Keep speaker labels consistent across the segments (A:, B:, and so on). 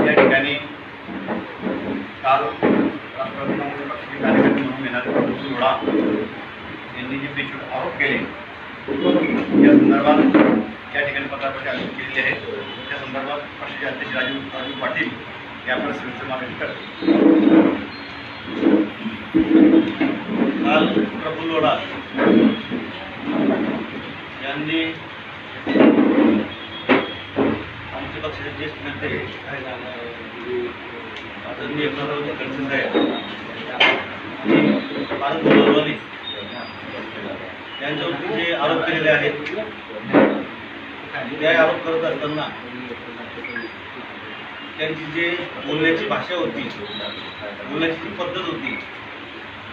A: या ठिकाणी काल राष्ट्रवादी काँग्रेस पक्षाचे कार्यकर्ते म्हणून येणारे प्रफुल्ल लोढा यांनी जे बेछूट आरोप केले या संदर्भात या ठिकाणी पत्रकारिता आयोजित केलेली आहे। त्या संदर्भात पक्षाचे अध्यक्ष राजू पाटील हे आपल्याला सविस्तर माहिती करतील। काल प्रफुल्ल लोढा यांनी आमच्या पक्षाचे ज्येष्ठ नेते आदरणीय एकनाथ खडसे साहेब आणि पारस गोलवाले यांच्यावरती जे आरोप केलेले आहेत ते आरोप करत असताना त्यांची जे बोलण्याची भाषा होती, बोलण्याची जी पद्धत होती,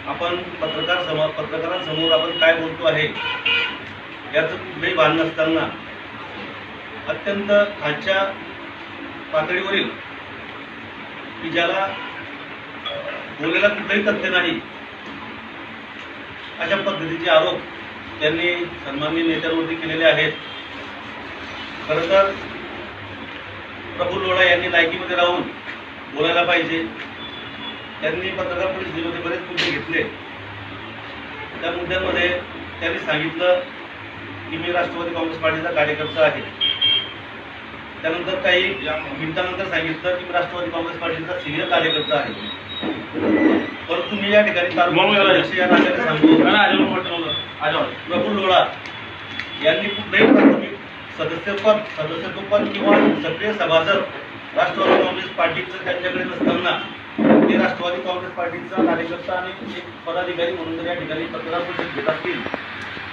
A: आपण पत्रकारांसमोर आपण काय बोलतो आहे याचं कुठलंही भान नसताना अत्यंत खालच्या पातळीवरील की ज्याला बोलायला कुठलंही तथ्य नाही अशा पद्धतीचे आरोप त्यांनी सन्माननीय नेत्यांवरती केलेले आहेत। खरं तर प्रफुल्ल लोढा यांनी लायकीमध्ये राहून बोलायला पाहिजे। त्यांनी पत्रकार परिषदेमध्ये बरेच मुद्दे घेतले। त्या मुद्द्यांमध्ये त्यांनी सांगितलं की मी राष्ट्रवादी काँग्रेस पार्टीचा कार्यकर्ता आहे। त्यानंतर काही मिनिटांनंतर सांगितलं की मी राष्ट्रवादी काँग्रेस पार्टीचा सिनियर कार्यकर्ता आहे। परंतु मी या ठिकाणी प्रफुल्ल लोढा यांनी कुठल्याही प्राथमिक सदस्यत्वपद किंवा सक्रिय सभासद राष्ट्रवादी काँग्रेस पार्टीचं त्यांच्याकडे नसताना ते राष्ट्रवादी काँग्रेस पार्टीचा कार्यकर्ता आणि एक पदाधिकारी म्हणून जर या ठिकाणी पत्रकार परिषद घेत असतील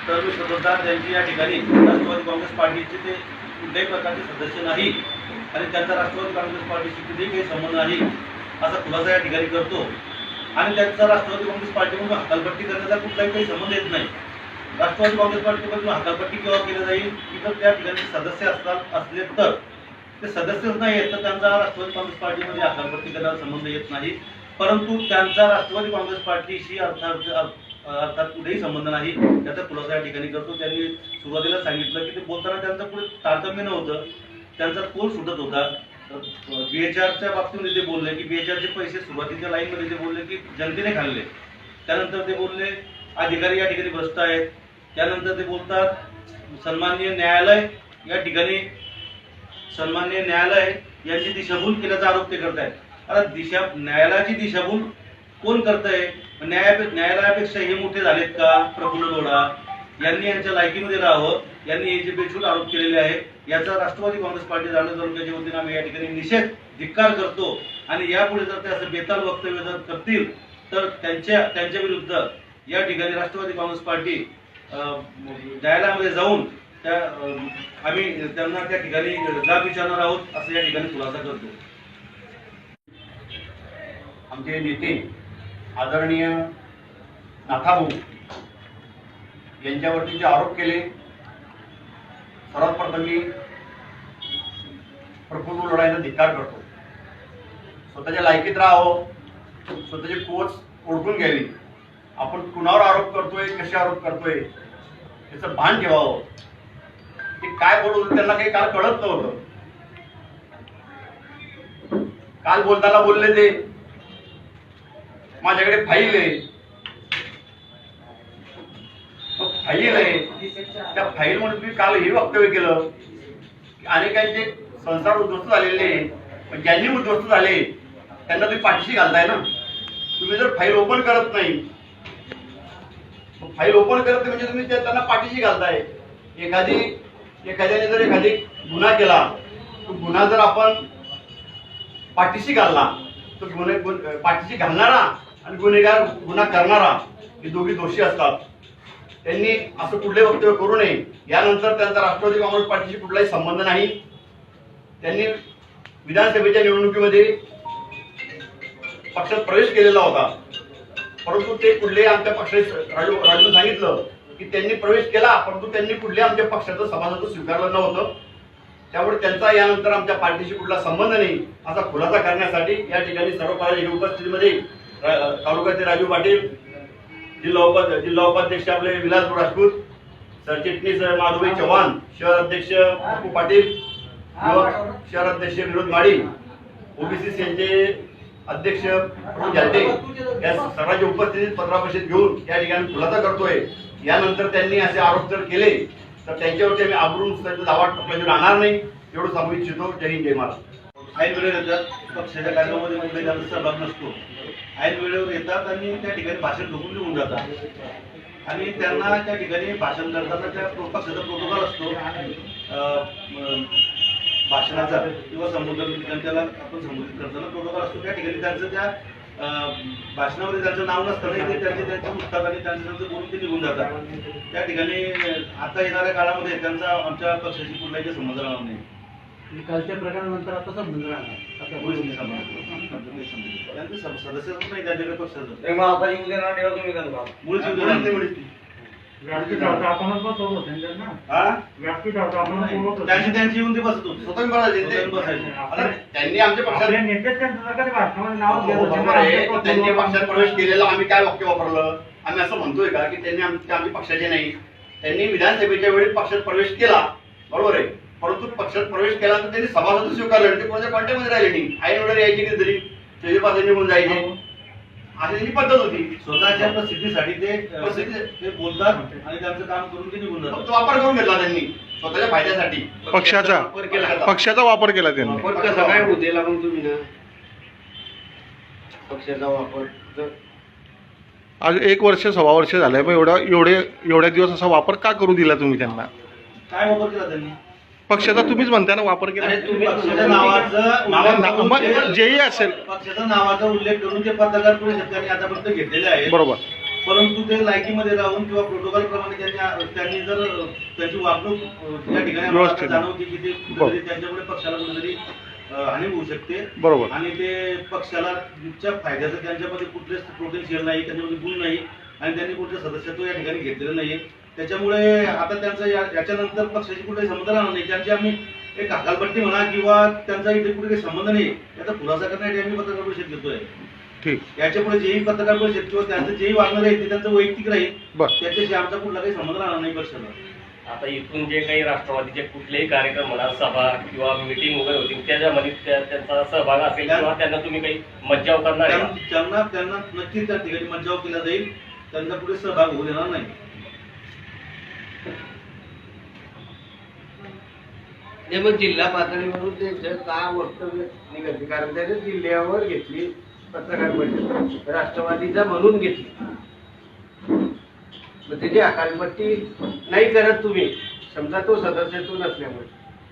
A: तर मी स्वतः त्यांची या ठिकाणी राष्ट्रवादी काँग्रेस पार्टीचे ते कुठल्याही प्रकारचे सदस्य नाही आणि त्यांचा राष्ट्रवादी काँग्रेस पार्टीशी कुठेही काही संबंध नाही असा खुलासा या ठिकाणी करतो। आणि त्यांचा राष्ट्रवादी काँग्रेस पार्टीमधून हकालपट्टी करण्याचा कुठलाही काही संबंध येत नाही। राष्ट्रवादी काँग्रेस पार्टीमधून हकालपट्टी केव्हा केली जाईल की जर त्या ठिकाणी सदस्य असले तर ते सदस्यच नाही आहेत तर त्यांचा राष्ट्रवादी काँग्रेस पार्टीमध्ये हकालपट्टी करण्याचा संबंध येत नाही। परंतु त्यांचा राष्ट्रवादी काँग्रेस पार्टीशी अर्थात कुठेही संबंध नाही त्याचा खुलासा या ठिकाणी करतो। त्यांनी सुरुवातीला सांगितलं की ते बोलताना त्यांचं पुढे तारतम्य नव्हतं, त्यांचा तोल सुटत होता। BHRच्या बाबतीमध्ये ते बोलले की BHRचे पैसे सुरुवातीच्या लाईनमध्ये ते बोलले की जनतेने खाल्ले। त्यानंतर ते बोलले अधिकारी या ठिकाणी भ्रष्ट आहेत। त्यानंतर ते बोलतात सन्माननीय न्यायालय यांची दिशाभूल केल्याचा आरोप ते करत आहेत। आता न्यायालयाची दिशाभूल कोण करतंय? न्यायालयापेक्षा हे मोठे झालेत का प्रफुल्ल लोढा? यांनी यांच्या लायकीमध्ये राहावं। यांनी हे जे बेछूट आरोप केलेले आहेत याचा राष्ट्रवादी काँग्रेस पार्टी तालुक्याच्या वतीने आम्ही या ठिकाणी निषेध धिक्कार करतो आणि यापुढे जर ते असं बेताल वक्तव्य जर करतील तर त्यांच्या विरुद्ध या ठिकाणी राष्ट्रवादी काँग्रेस पार्टी न्यायालयामध्ये जाऊन आम्ही त्यांना त्या ठिकाणी जाब विचारणार आहोत असं या ठिकाणी खुलासा करतो। आमचे नेते आदरणीय नाथाभाऊ यांच्यावरती जे आरोप केले, सर्वात प्रथम मी प्रफुल्ल लोढा यांचा धिक्कार करतो। स्वतःच्या लायकीत राहावं, स्वतःची पोच ओळखून घ्यावी। आपण कुणावर आरोप करतोय, कसे आरोप करतोय याचं भान ठेवावं। ते काय बोलत त्यांना काही काल कळत नव्हतं। काल बोलताना बोलले ते माझ्याकडे फाईल आहे, त्या फाईल म्हणून तुम्ही काल हे वक्तव्य केलं की अनेकांचे संसार उद्ध्वस्त झालेले, ज्यांनी उद्ध्वस्त झाले त्यांना तुम्ही पाठीशी घालताय ना। तुम्ही जर फाईल ओपन करत नाही, फाईल ओपन करत नाही म्हणजे तुम्ही त्यांना पाठीशी घालताय। एखाद्याने जर एखादी गुन्हा केला तो गुन्हा जर आपण पाठीशी घालला तर पाठीशी घालणारा आणि गुन्हेगार गुन्हा करणारा हे दोघी दोषी असतात। त्यांनी असं कुठले वक्तव्य करू नये। यानंतर त्यांचा राष्ट्रवादी काँग्रेस पार्टीशी कुठलाही संबंध नाही। त्यांनी विधानसभेच्या निवडणुकीमध्ये पक्षात प्रवेश केलेला होता, परंतु ते कुठले आमच्या पक्षाचे राजूने सांगितलं की त्यांनी प्रवेश केला परंतु त्यांनी कुठले आमच्या पक्षाचं सभासदत्व स्वीकारलं नव्हतं। त्यामुळे त्यांचा यानंतर आमच्या पार्टीशी कुठला संबंध नाही असा खुलासा करण्यासाठी या ठिकाणी सर्व उपस्थितीमध्ये तालुक्याचे राजू पाटील, जिल्हा उपाध्यक्ष आपले विलास राजपूत, सरचिटणीस माधुभाई चव्हाण, शहर अध्यक्ष पप्पू पाटील, शहर अध्यक्ष विनोद माडी
B: ओबीसी सेलचे अध्यक्ष झालते या सर्वांच्या उपस्थितीत पत्रकार परिषद घेऊन या ठिकाणी खुलासा करतोय. यानंतर त्यांनी असे आरोप जर केले तर त्यांच्यावरती आम्ही आबरून दावा टाकल्याशिवाय राहणार नाही एवढं सांगू इच्छितो. जय हिंद जय महाराष्ट्र.
A: ऐन वेळेवर येतात, पक्षाच्या कार्यक्रमामध्ये कुठे त्यांचा सहभाग नसतो. ऐन वेळेवर येतात आणि त्या ठिकाणी भाषण ठोकून निघून जातात आणि त्यांना त्या ठिकाणी भाषण करताना त्या पक्षाचा प्रोटोकॉल असतो भाषणाचा किंवा संबोधन त्याला आपण संबोधित करताना प्रोटोकॉल असतो. त्या ठिकाणी त्यांचं त्या भाषणामध्ये त्यांचं नाव नसताना ते त्यांच्या पुस्तकात आणि त्यांचं बोलून ते निघून जातात. त्या ठिकाणी आता येणाऱ्या काळामध्ये त्यांचा आमच्या पक्षाशी कुठलाही संबंध राहणार नाही.
C: कालच्या प्रकारानंतर आता संबंध राहणार
A: त्यांचे सदस्यच नाही त्याच्याकडे पक्षाचं मुळीच त्यांची त्यांची येऊन ते बसत होते.
B: त्यांनी आमच्या पक्षात त्यांनी पक्षात प्रवेश केलेला आम्ही काय वाक्य वापरलं आम्ही असं म्हणतोय का की त्यांनी आमच्या पक्षाचे नाही. त्यांनी विधानसभेच्या वेळी पक्षात प्रवेश केला बरोबर आहे, परंतु पक्षात प्रवेश केला तर त्यांनी सभासद स्वीकारले ते कोणाच्या कॉन्टॅक्टमध्ये राहिले नाही. ऐन वेळेला यायची कधीतरी त्याच्या पासून निघून जायचे अशी त्यांची पद्धत होती.
A: स्वतःच्या प्रसिद्धीसाठी ते बोलतात आणि त्यांचं काम करून ते निघून जातात.
B: फक्त वापर करून घेतला त्यांनी स्वतःच्या फायद्यासाठी
D: पक्षाचा वापर केला त्यांनी.
C: कसं काय होते लागून तुम्ही ना पक्षाचा वापर
D: आज 1 वर्ष 1.25 वर्ष झालंय, मग एवढ्या दिवस असा वापर का करू दिला तुम्ही त्यांना?
A: काय वापर केला त्यांनी?
D: पक्षाचा तुम्हीच म्हणताय ना वापर केला.
A: पक्षाच्या नावाचं
D: जेही असेल
A: पक्षाच्या नावाचा उल्लेख करून ते पत्रकार परिषद त्यांनी आतापर्यंत घेतलेले आहे
D: बरोबर,
A: परंतु ते लायकीमध्ये राहून किंवा प्रोटोकॉल प्रमाणे त्यांनी जर त्यांची वागणूक त्या ठिकाणी
D: व्यवस्थित
A: जाणवती की ते कुठेतरी त्यांच्यामुळे पक्षाला कुठेतरी हानी होऊ शकते
D: बरोबर,
A: आणि ते पक्षाला फायद्याचं त्यांच्यामध्ये कुठलेच पोटेन्शियल नाही, त्यांच्यामध्ये गुण नाही आणि त्यांनी कुठलं सदस्यत्व या ठिकाणी घेतलेलं नाही. त्याच्यामुळे आता त्यांचं याच्यानंतर पक्षाची कुठेही संबंध राहणार नाही. त्यांची आम्ही एक हकालपट्टी म्हणा किंवा त्यांचा इथे कुठे काही संबंध नाही याचा खुलासा करण्यासाठी आम्ही पत्रकार परिषद घेतोय.
D: ठीक.
A: याच्या पुढे जेही पत्रकार परिषद किंवा त्यांचं जेही वागणं राहील ते त्यांचं वैयक्तिक राहील, त्याच्याशी आमचा कुठला काही संबंध राहणार नाही पक्षाला.
E: आता इथून जे काही राष्ट्रवादीचे कुठलेही कार्यक्रम म्हणा सभा किंवा मीटिंग वगैरे होती त्याच्यामध्ये त्यांचा सहभाग असेल किंवा त्यांना तुम्ही काही मज्जाव करणार आहे?
A: त्यांना नक्कीच त्या ठिकाणी मज्जाव केला जाईल, त्यांचा पुढे सहभाग होऊ देणार नाही.
C: मग जिल्हा पातळीवरून त्यांचं का वक्तव्य निघाली? कारण त्याने जिल्ह्यावर घेतली पत्रकार परिषद राष्ट्रवादीचा म्हणून घेतली. मग त्याची हकालपट्टी नाही करत तुम्ही समजा तो सदस्यत्व नसल्यामुळे,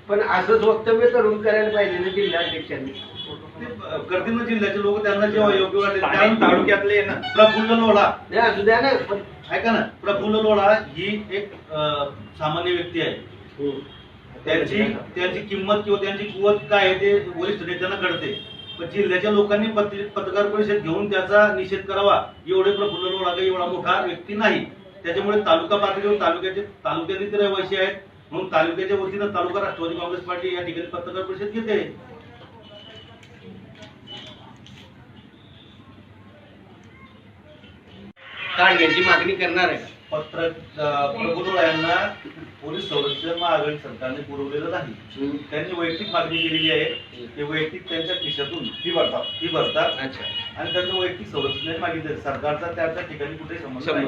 C: पण असंच वक्तव्य करून करायला पाहिजे ना जिल्हाध्यक्षांनी.
A: करतील ना जिल्ह्याचे लोक, त्यांना जेव्हा योग्य वाटेल. तालुक्यातले ना प्रफुल्ल लोढा
C: नाही असू द्या ना, पण
A: ऐका ना, प्रफुल्ल लोढा ही एक सामान्य व्यक्ती आहे. त्यांची किंमत किंवा त्यांची कुवत काय आहे ते वरिष्ठ नेत्यांना कळते, पण जिल्ह्याच्या लोकांनी पत्रकार परिषद घेऊन त्याचा निषेध करावा एवढे प्रफुल्ल लोढा काही एवढा मोठा व्यक्ती नाही. त्याच्यामुळे तालुका पातळीवर तालुक्यातील ते रहिवासी आहेत म्हणून तालुक्याच्या वतीनं तालुका राष्ट्रवादी काँग्रेस पार्टी या ठिकाणी पत्रकार परिषद घेते.
C: काय याची मागणी करणार आहे?
A: प्रफुल्ल यांना पोलीस संरक्षण महाआघाडी सरकारने पुरवलेलं नाही. त्यांनी वैयक्तिक मागणी केलेली आहे, ते वैयक्तिक त्यांच्या खिशातून फी भरतात
C: अच्छा,
A: आणि त्यांचं वैयक्तिक संरक्षण मागितलं. सरकारचा त्या ठिकाणी कुठेही संबंध नाही.